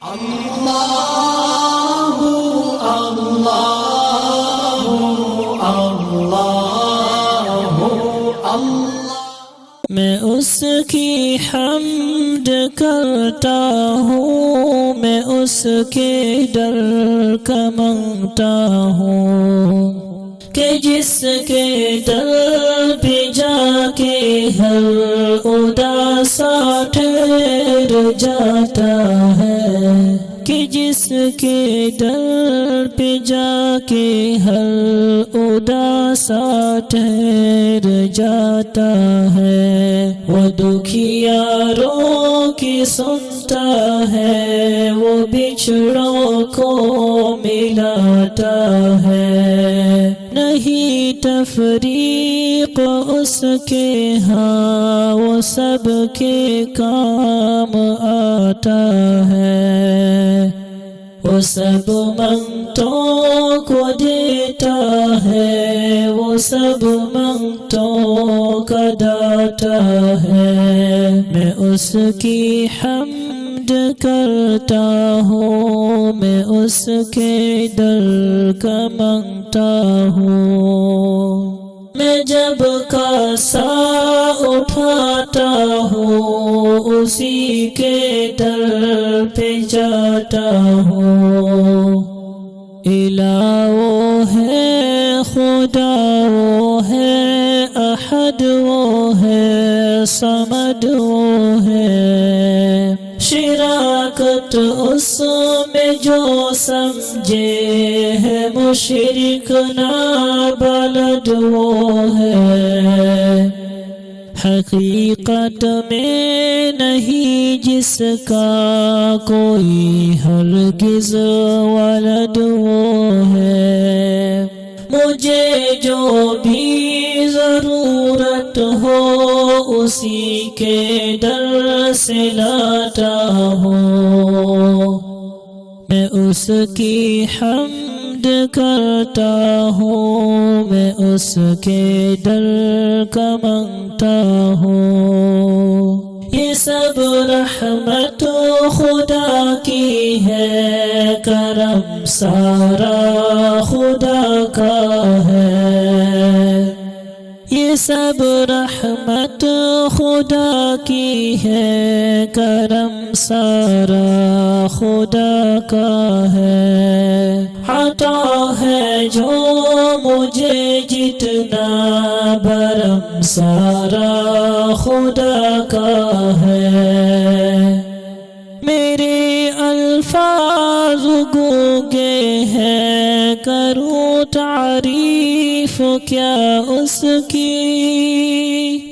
اللہ اللہ اللہ اللہ، میں اس کی حمد کرتا ہوں، میں اس کے در کا مانگتا ہوں کہ جس کے در پہ جا کے ہر اداسا ٹھہر جاتا ہے، کہ جس کے در پہ جا کے ہر اداسا ٹھہر جاتا ہے، وہ دکھیاروں کی سنتا ہے، وہ بچھڑوں کو ملاتا ہے، نہیں تفریق اس کے ہاں، وہ سب کے کام آتا ہے، وہ سب منگتوں کو دیتا ہے، وہ سب منگتوں کا داتا ہے، میں اس کی حمد کرتا ہوں، میں اس کے در کا مانگتا ہوں، میں جب کاسا اٹھاتا ہوں اسی کے در پہ جاتا ہوں، الہ وہ ہے خدا وہ ہے احد وہ ہے صمد وہ ہے، شراکت اس میں جو سمجھے ہے مشرک نابلد وہ ہے، حقیقت میں نہیں جس کا کوئی ہرگز ولد وہ ہے، مجھے جو بھی ضرورت ہو اسی کے در سے لاتا ہوں، میں اس کی حمد کرتا ہوں، میں اس کے در کا مانگتا ہوں، یہ سب رحمت خدا کی ہے، کرم سارا خدا کا ہے، یہ سب رحمت خدا کی ہے، کرم سارا خدا کا ہے، عطا ہے جو مجھے جتنا برم سارا خدا کا ہے، میرے الفاظ گونگے ہیں کروں تعریف کیا اس کی،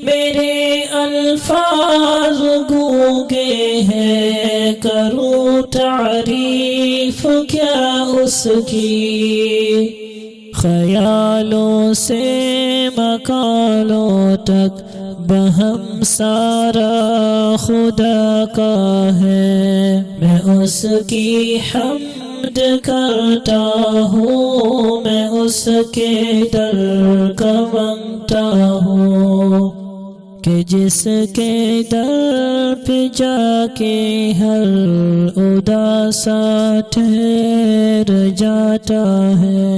میرے الفاظ گونگے ہیں کروں تعریف کیا اس کی، خیالوں سے مقالوں تک بہم سارا خدا کا ہے، میں اس کی حمد کرتا ہوں، میں اس کے در کا مانگتا ہوں، کہ جس کے در پہ جا کے ہر اداسا ٹھہر جاتا ہے۔